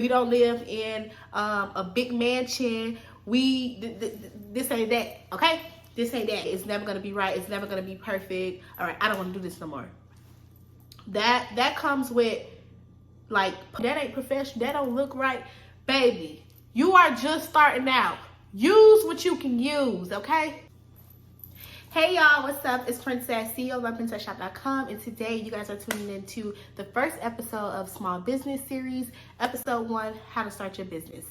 We don't live in a big mansion. This ain't that, okay? This ain't that. It's never gonna be right. It's never gonna be perfect. All right, I don't want to do this no more. That comes with, like, that ain't professional. That don't look right, baby. You are just starting out. Use what you can use, okay? Hey y'all, what's up? It's Princess, CEO of MyPrincessShop.com, and today you guys are tuning into the first episode of Small Business Series, episode 1, How to Start Your Business.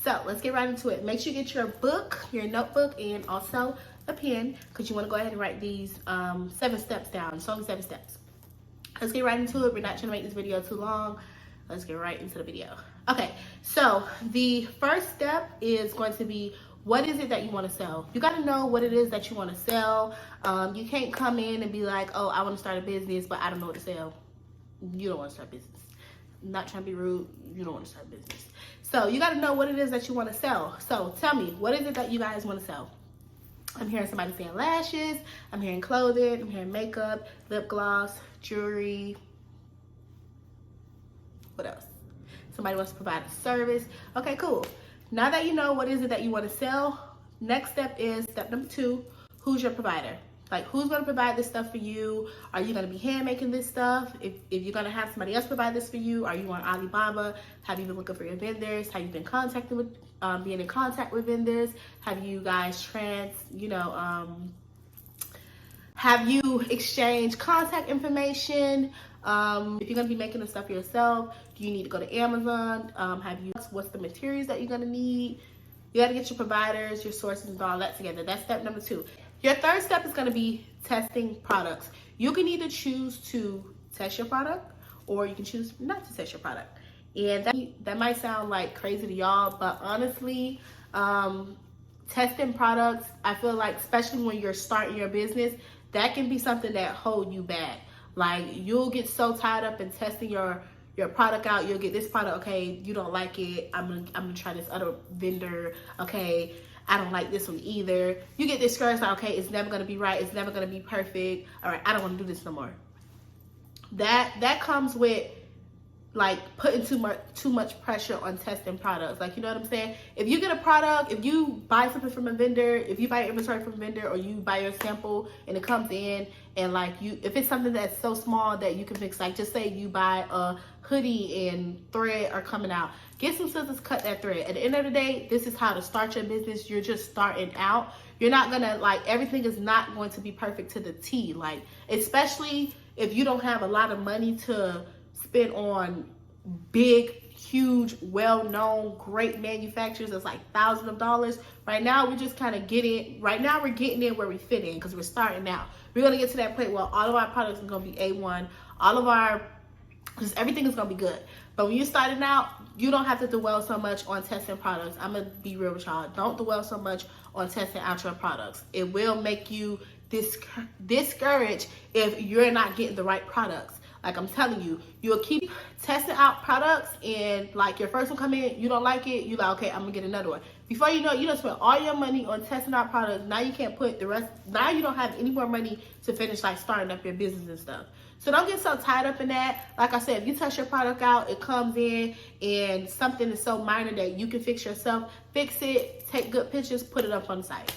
So let's get right into it. Make sure you get your book, your notebook, and also a pen, because you want to go ahead and write these 7 steps down. It's only 7 steps. Let's get right into it. We're not trying to make this video too long. Let's get right into the video. Okay, so the first step is going to be, what is it that you want to sell? You got to know what it is that you want to sell. You can't come in and be like, oh, I want to start a business, but I don't know what to sell. You don't want to start a business. I'm not trying to be rude. You don't want to start a business. So you got to know what it is that you want to sell. So tell me, what is it that you guys want to sell? I'm hearing somebody saying lashes. I'm hearing clothing. I'm hearing makeup, lip gloss, jewelry. What else? Somebody wants to provide a service. Okay, cool. Now that you know what is it that you want to sell, next step is step number 2. Who's your provider? Like, who's going to provide this stuff for you? Are you going to be hand making this stuff? If you're going to have somebody else provide this for you, are you on Alibaba? Have you been looking for your vendors? Have you been contacting with, being in contact with vendors? Have you guys have you exchanged contact information? If you're gonna be making the stuff yourself, do you need to go to Amazon? What's the materials that you're gonna need? You gotta get your providers, your sources, and all that together. That's step number 2. Your third step is gonna be testing products. You can either choose to test your product, or you can choose not to test your product. And that might sound like crazy to y'all, but honestly, testing products, I feel like, especially when you're starting your business, that can be something that hold you back. Like, you'll get so tied up in testing your product out. You'll get this product, okay, you don't like it, I'm gonna try this other vendor, okay, I don't like this one either. You get discouraged, like, okay, it's never gonna be right, it's never gonna be perfect, all right, I don't want to do this no more. That comes with, like, putting too much pressure on testing products. Like, you know what I'm saying? If you get a product, if you buy something from a vendor, if you buy inventory from a vendor, or you buy your sample and it comes in, and like, if it's something that's so small that you can fix, like, just say you buy a hoodie and thread are coming out, get some scissors, cut that thread. At the end of the day, this is how to start your business. You're just starting out. You're not gonna, like, everything is not going to be perfect to the T. Like, especially if you don't have a lot of money to spend on big, huge, well-known, great manufacturers that's like thousands of dollars. Right now, we're just kind of getting in where we fit in, because we're starting out. We're going to get to that point where all of our products are going to be A1. Because everything is going to be good. But when you're starting out, you don't have to dwell so much on testing products. I'm going to be real with y'all. Don't dwell so much on testing out your products. It will make you discouraged if you're not getting the right products. Like, I'm telling you, you'll keep testing out products, and like, your first one come in, you don't like it, you like, okay, I'm gonna get another one. Before you know it, you done spent all your money on testing out products. Now you can't put the rest, now you don't have any more money to finish, like, starting up your business and stuff. So don't get so tied up in that. Like I said, if you test your product out, it comes in, and something is so minor that you can fix yourself, fix it, take good pictures, put it up on the site.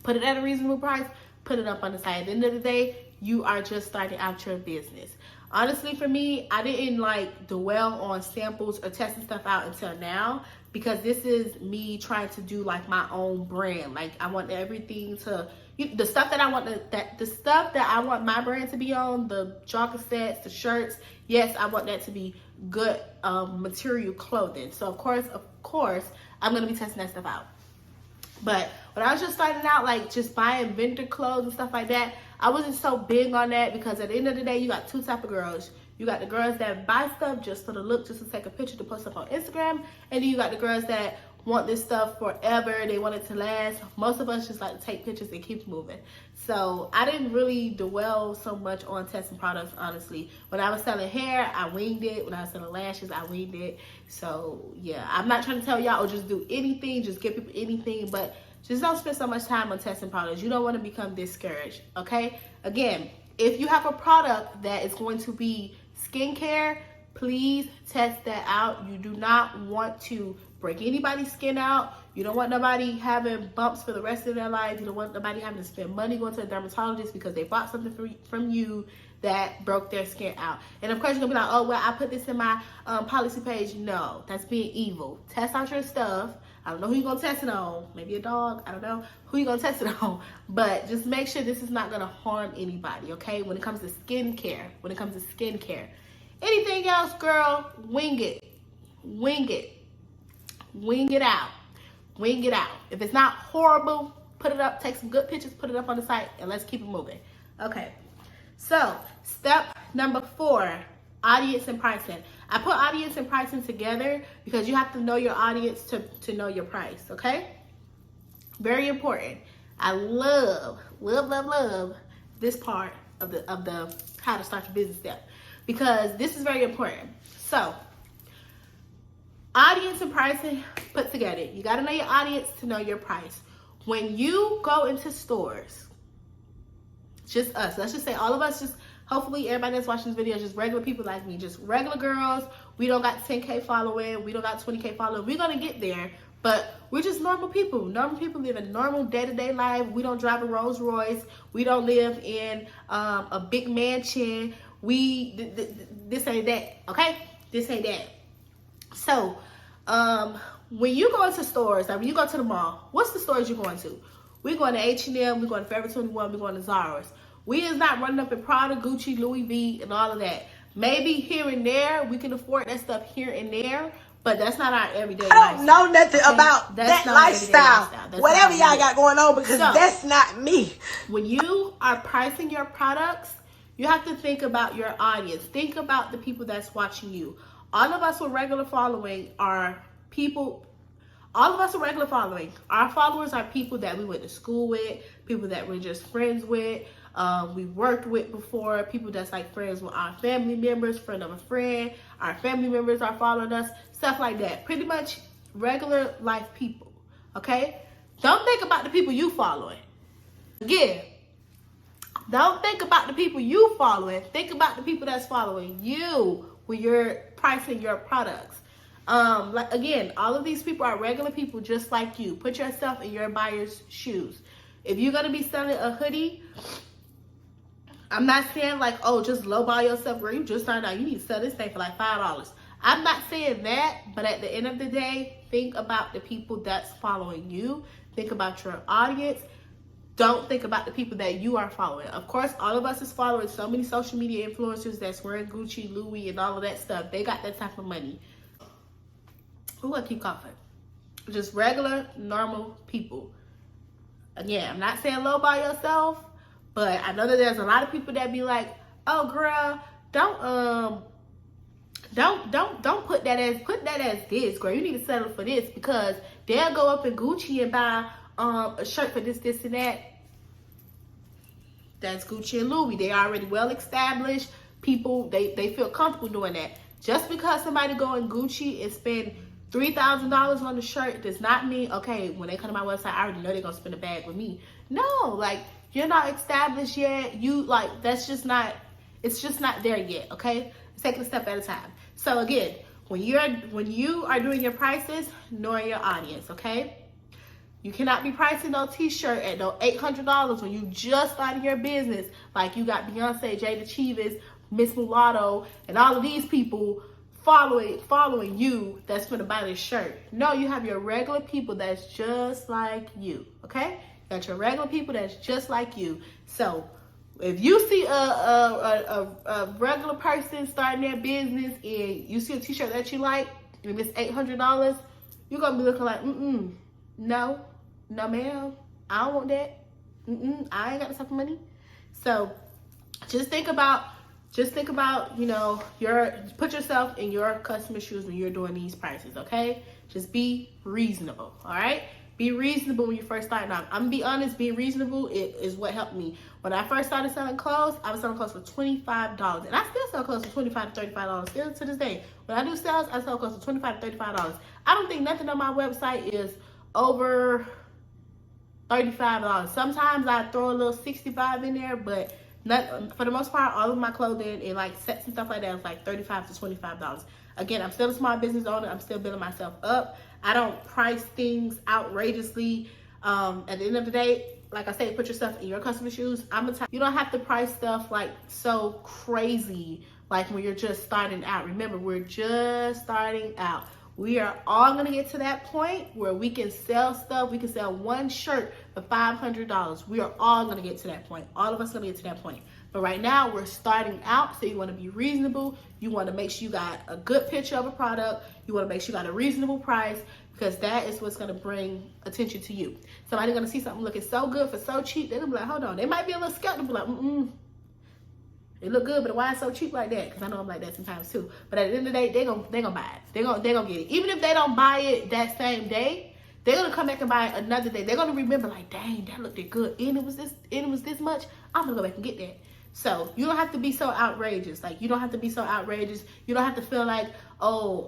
Put it at a reasonable price, put it up on the site. At the end of the day, you are just starting out your business. Honestly, for me, I didn't like dwell on samples or testing stuff out until now, because this is me trying to do like my own brand. Like, I want everything to, the stuff that I want my brand to be on, the jogger sets, the shirts, yes, I want that to be good material clothing. So of course, I'm gonna be testing that stuff out. But when I was just starting out, like, just buying vendor clothes and stuff like that, I wasn't so big on that, because at the end of the day, you got 2 types of girls. You got the girls that buy stuff just for the look, just to take a picture to post up on Instagram. And then you got the girls that want this stuff forever. They want it to last. Most of us just like to take pictures and keep moving. So I didn't really dwell so much on testing products, honestly. When I was selling hair, I winged it. When I was selling lashes, I winged it. So yeah, I'm not trying to tell y'all, just do anything, just give people anything, but just don't spend so much time on testing products. You don't want to become discouraged, okay? Again, if you have a product that is going to be skincare, Please test that out. You do not want to break anybody's skin out. You don't want nobody having bumps for the rest of their life. You don't want nobody having to spend money going to a dermatologist because they bought something from you that broke their skin out. And of course you're gonna be like, oh, well, I put this in my policy page. No, that's being evil. Test out your stuff. I don't know who you're gonna test it on. Maybe a dog, I don't know who you're gonna test it on. But just make sure this is not gonna harm anybody, okay? When it comes to skincare, Anything else, girl, wing it. Wing it. Wing it out. Wing it out. If it's not horrible, put it up, take some good pictures, put it up on the site, and let's keep it moving. Okay. So, step number 4, audience and pricing. I put audience and pricing together because you have to know your audience to know your price, okay? Very important. I love this part of the how to start your business step because this is very important. So, audience and pricing put together. You got to know your audience to know your price. When you go into stores, just us, let's just say all of us, just hopefully everybody that's watching this video is just regular people like me, just regular girls. We don't got 10K following, we don't got 20K following. We're going to get there, but we're just normal people. Normal people live a normal day-to-day life. We don't drive a Rolls Royce. We don't live in a big mansion. This ain't that, okay? This ain't that. So, when you go into stores, like when you go to the mall, what's the stores you're going to? We're going to H&M, we're going to Forever 21, we're going to Zara's. We is not running up in Prada, Gucci, Louis V, and all of that. Maybe here and there, we can afford that stuff here and there, but that's not our everyday lifestyle. I don't know nothing about that lifestyle. Whatever y'all got going on, because that's not me. When you are pricing your products, you have to think about your audience. Think about the people that's watching you. All of us with regular following are people. All of us are regular following. Our followers are people that we went to school with, people that we're just friends with, we worked with before, people that's like friends with our family members, friend of a friend, our family members are following us, stuff like that. Pretty much regular life people, okay? Don't think about the people you following. Again, don't think about the people you following. Think about the people that's following you when you're pricing your products. Like again, all of these people are regular people just like you. Put yourself in your buyer's shoes. If you're gonna be selling a hoodie, I'm not saying like, oh, just lowball yourself, girl. You just started out. You need to sell this thing for like $5. I'm not saying that, but at the end of the day, think about the people that's following you. Think about your audience. Don't think about the people that you are following. Of course, all of us is following so many social media influencers that's wearing Gucci, Louis, and all of that stuff. They got that type of money. Ooh, I keep coughing. Just regular, normal people. Again, I'm not saying low by yourself, but I know that there's a lot of people that be like, "Oh, girl, don't put that as this, girl. You need to settle for this because they'll go up in Gucci and buy a shirt for this, and that." That's Gucci and Louis. They already well established people. They feel comfortable doing that. Just because somebody go in Gucci and spend $3,000 on the shirt does not mean, okay, when they come to my website, I already know they're gonna spend a bag with me. No, like, you're not established yet. You like, that's just not, it's just not there yet, okay? It's taking a step at a time. So again, when you are doing your prices, knowing your audience, okay? You cannot be pricing no t-shirt at no $800 when you just started your business. Like you got Beyonce, Jada Chivas, Miss Mulatto, and all of these people following you that's gonna buy this shirt. No, you have your regular people that's just like you, okay? You got your regular people that's just like you. So if you see a regular person starting their business and you see a t-shirt that you like and it's $800, you're gonna be looking like, no ma'am, I don't want that. I ain't got the type of money. So just think about, you know, put yourself in your customer's shoes when you're doing these prices, okay? Just be reasonable, all right? Be reasonable when you first starting out. I'm gonna be honest, being reasonable is what helped me. When I first started selling clothes, I was selling clothes for $25. And I still sell clothes for $25 to $35, still to this day. When I do sales, I sell clothes for $25 to $35. I don't think nothing on my website is over $35. Sometimes I throw a little $65 in there, but Not for the most part, all of my clothing and like sets and stuff like that is like $35 to $25. Again, I'm still a small business owner. I'm still building myself up. I don't price things outrageously. At the end of the day, like I say, put yourself in your customer's shoes. You don't have to price stuff like so crazy, like when you're just starting out. Remember, we're just starting out. We are all gonna get to that point where we can sell stuff. We can sell one shirt for $500. We are all gonna get to that point. All of us gonna get to that point. But right now, we're starting out, so you wanna be reasonable. You wanna make sure you got a good picture of a product. You wanna make sure you got a reasonable price, because that is what's gonna bring attention to you. Somebody's gonna see something looking so good for so cheap, they're gonna be like, hold on. They might be a little skeptical, like, it look good, but why it's so cheap like that? Because I know I'm like that sometimes too. But at the end of the day, they gonna buy it. They gonna get it. Even if they don't buy it that same day, they're gonna come back and buy it another day. They're gonna remember, like, dang, that looked good, and it was this much. I'm gonna go back and get that. So you don't have to be so outrageous. Like, you don't have to be so outrageous. You don't have to feel like, oh,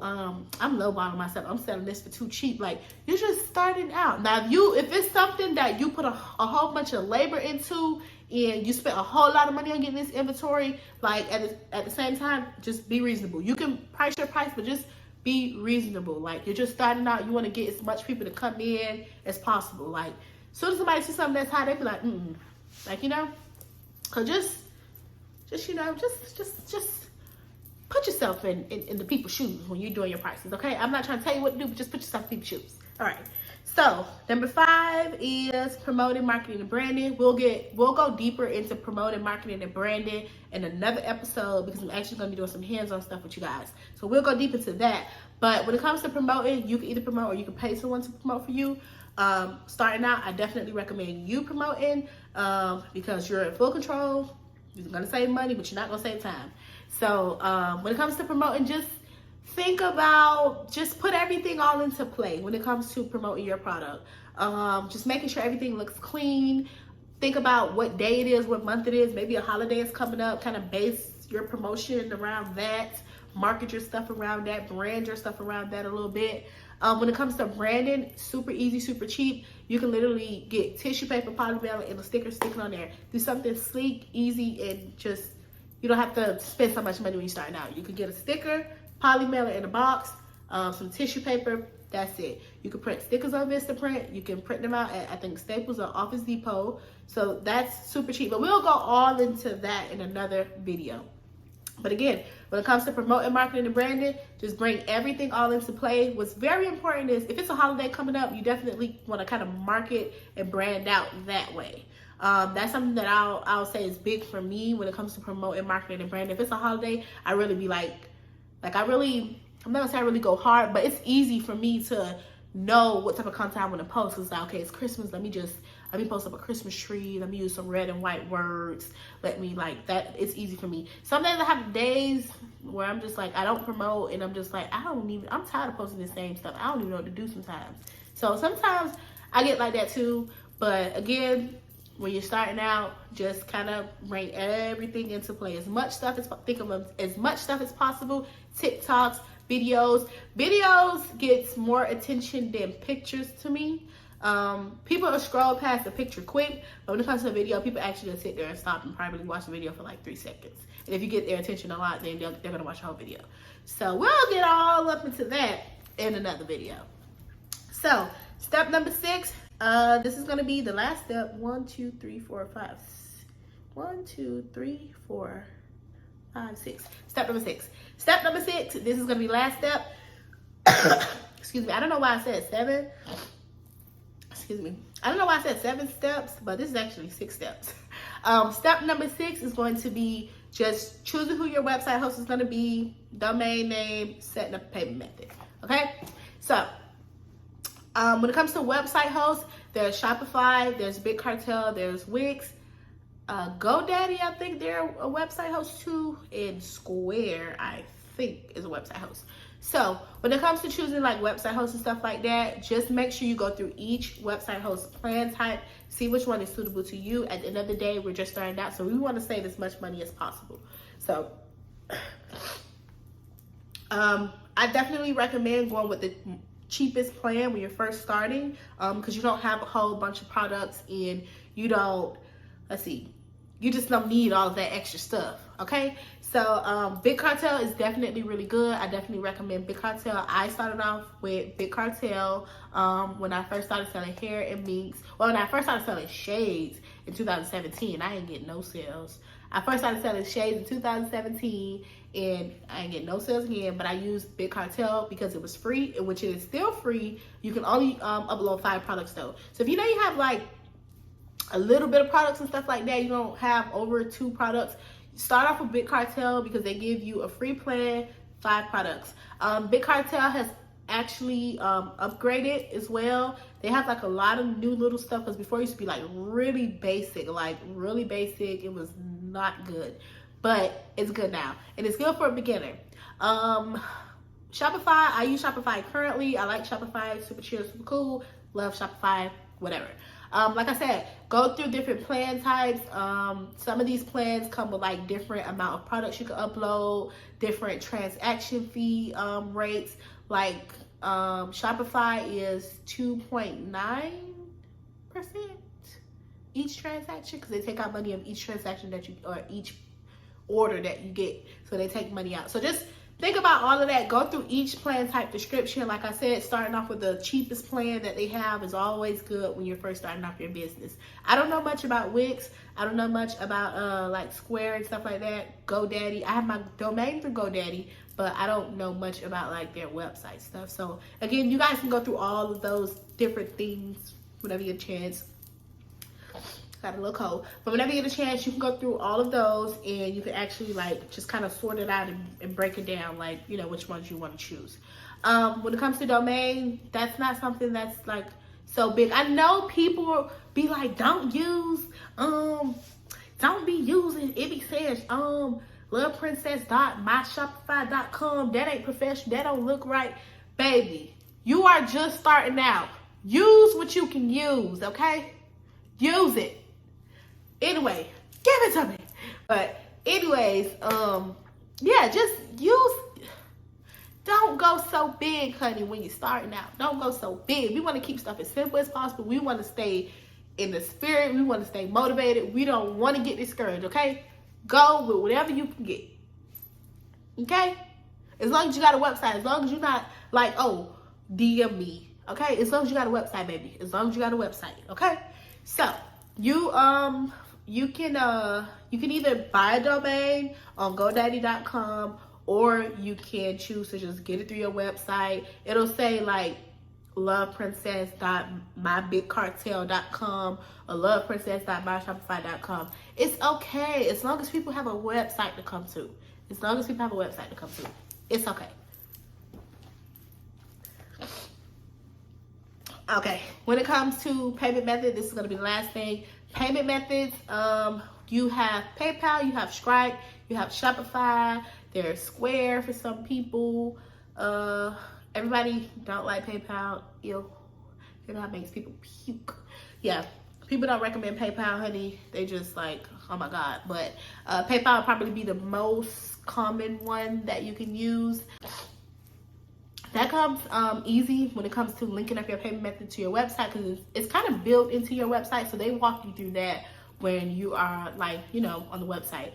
I'm lowballing myself. I'm selling this for too cheap. Like, you're just starting out. Now, if it's something that you put a whole bunch of labor into, and you spent a whole lot of money on getting this inventory, like at the same time, just be reasonable. You can price your price, but just be reasonable. Like, you're just starting out. You want to get as much people to come in as possible. Like, as soon as somebody sees something that's high, they be like, like, you know, so just you know, just put yourself in the people's shoes when you're doing your prices. Okay, I'm not trying to tell you what to do, but just put yourself in people's shoes. All right. So number 5 is promoting, marketing, and branding. We'll go deeper into promoting, marketing, and branding in another episode, because I'm actually going to be doing some hands-on stuff with you guys. So we'll go deep into that. But when it comes to promoting, you can either promote or you can pay someone to promote for you. Starting out, I definitely recommend you promoting, because you're in full control. You're going to save money, but you're not going to save time. So when it comes to promoting, just put everything all into play when it comes to promoting your product. Just making sure everything looks clean. Think about what day it is, what month it is. Maybe a holiday is coming up. Kind of base your promotion around that. Market your stuff around that. Brand your stuff around that a little bit. When it comes to branding, super easy, super cheap. You can literally get tissue paper, polymer, and a sticker sticking on there. Do something sleek, easy, and just, you don't have to spend so much money when you're starting out. You can get a sticker, poly mailer in a box, some tissue paper. That's it. You can print stickers on Vistaprint. You can print them out at, I think, Staples or Office Depot. So that's super cheap. But we'll go all into that in another video. But again, when it comes to promoting, marketing, and branding, just bring everything all into play. What's very important is, if it's a holiday coming up, you definitely want to kind of market and brand out that way. That's something that I'll say is big for me when it comes to promoting, marketing, and branding. If it's a holiday, I really be I'm not gonna say I really go hard, but it's easy for me to know what type of content I want to post. It's like, okay, it's Christmas. Let me post up a Christmas tree. Let me use some red and white words. Let me like that. It's easy for me. Sometimes I have days where I'm just like, I don't promote, and I'm just like, I'm tired of posting the same stuff. I don't even know what to do sometimes. So sometimes I get like that too. But again, when you're starting out, just kind of bring everything into play. As much stuff as possible. TikToks, videos gets more attention than pictures to me. People will scroll past the picture quick, but when it comes to a video, people actually just sit there and stop and probably watch the video for like 3 seconds. And if you get their attention a lot, then they're gonna watch the whole video. So we'll get all up into that in another video. So step number 6, this is gonna be the last step. 1, 2, 3, 4, 5. 1, 2, 3, 4, 5, 6. Step number 6. Step number 6. This is gonna be the last step. Excuse me. I don't know why I said 7. Excuse me. I don't know why I said 7 steps, but this is actually 6 steps. Step number 6 is going to be just choosing who your website host is going to be, domain name, setting up a payment method. Okay. So when it comes to website hosts, there's Shopify, there's BigCartel, there's Wix. GoDaddy, I think they're a website host too, and Square, I think, is a website host. So when it comes to choosing like website hosts and stuff like that, just make sure you go through each website host plan type, see which one is suitable to you. At the end of the day, we're just starting out, so we want to save as much money as possible. So I definitely recommend going with the cheapest plan when you're first starting, because you don't have a whole bunch of products, and you don't, you just don't need all of that extra stuff, okay? So Big Cartel is definitely really good. I definitely recommend Big Cartel. I started off with Big Cartel when I first started selling hair and minks. Well, when I first started selling shades in 2017, I didn't get no sales. I first started selling shades in 2017, and I didn't get no sales again, but I used Big Cartel because it was free, which it is still free. You can only upload 5 products though. So if you know you have like a little bit of products and stuff like that, you don't have over 2 products, start off with Big Cartel because they give you a free plan, 5 products. Big Cartel has actually upgraded as well. They have like a lot of new little stuff, because before it used to be like really basic. It was not good, but it's good now, and it's good for a beginner. Shopify, I use Shopify currently. I like Shopify, super chill, super cool, love Shopify, whatever. Like I said, go through different plan types. Some of these plans come with like different amount of products you can upload, different transaction fee rates. Like Shopify is 2.9% each transaction, because they take out money of each transaction that you, or each order that you get. So they take money out. So just think about all of that. Go through each plan type description. Like I said, starting off with the cheapest plan that they have is always good when you're first starting off your business. I don't know much about Wix. I don't know much about like Square and stuff like that. GoDaddy. I have my domain through GoDaddy, but I don't know much about like their website stuff. So again, you guys can go through all of those different things whenever you get a chance. Got a little cold, but whenever you get a chance, you can go through all of those, and you can actually like just kind of sort it out and break it down, like, you know, which ones you want to choose. When it comes to domain, that's not something that's like so big. I know people be like, don't be using, it be saying loveprincess.myshopify.com, that ain't professional, that don't look right. Baby, you are just starting out. Use what you can use, okay? Use it. Anyway, give it to me. But anyways, yeah, just use. Don't go so big, honey, when you're starting out. Don't go so big. We want to keep stuff as simple as possible. We want to stay in the spirit. We want to stay motivated. We don't want to get discouraged, okay? Go with whatever you can get, okay? As long as you got a website. As long as you're not like, oh, DM me, okay? As long as you got a website, baby. As long as you got a website, okay? So you can either buy a domain on GoDaddy.com, or you can choose to just get it through your website. It'll say like loveprincess.mybigcartel.com or loveprincess.myshopify.com. It's okay as long as people have a website to come to. As long as people have a website to come to, it's okay. Okay, when it comes to payment method, this is going to be the last thing. Payment methods, you have PayPal, you have Stripe, you have Shopify, there's Square for some people. Everybody don't like PayPal. Ew. PayPal makes people puke. Yeah, people don't recommend PayPal, honey. They just like, oh my God. But PayPal will probably be the most common one that you can use. That comes easy when it comes to linking up your payment method to your website, because it's kind of built into your website. So they walk you through that when you are like, you know, on the website.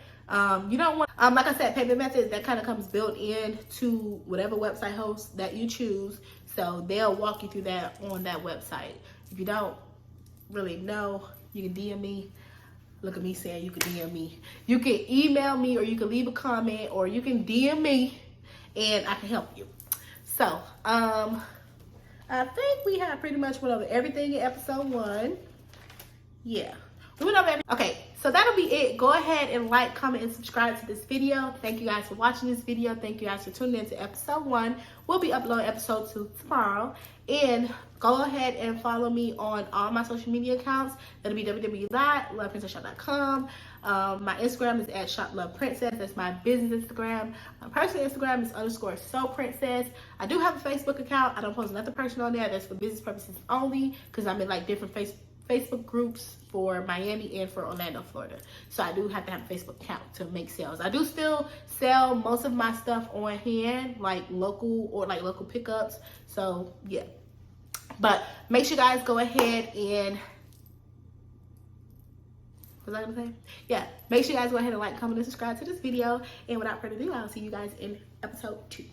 You don't want, like I said, payment method, that kind of comes built in to whatever website host that you choose. So they'll walk you through that on that website. If you don't really know, you can DM me. Look at me saying you can DM me. You can email me, or you can leave a comment, or you can DM me and I can help you. So, I think we have pretty much went over everything in episode 1. Yeah, we went over everything. Okay, so that'll be it. Go ahead and like, comment, and subscribe to this video. Thank you guys for watching this video. Thank you guys for tuning in to episode 1. We'll be uploading episode 2 tomorrow. And go ahead and follow me on all my social media accounts. That'll be www.loveprincessshop.com. My Instagram is at shoploveprincess. That's my business Instagram. My personal Instagram is _soprincess. I do have a Facebook account. I don't post nothing personal on there. That's for business purposes only, because I'm in like different Facebook groups for Miami and for Orlando, Florida. So I do have to have a Facebook account to make sales. I do still sell most of my stuff on hand, like local pickups. So yeah. But make sure you guys go ahead and Was I gonna say? Yeah. Make sure you guys go ahead and like, comment, and subscribe to this video. And without further ado, I'll see you guys in episode 2.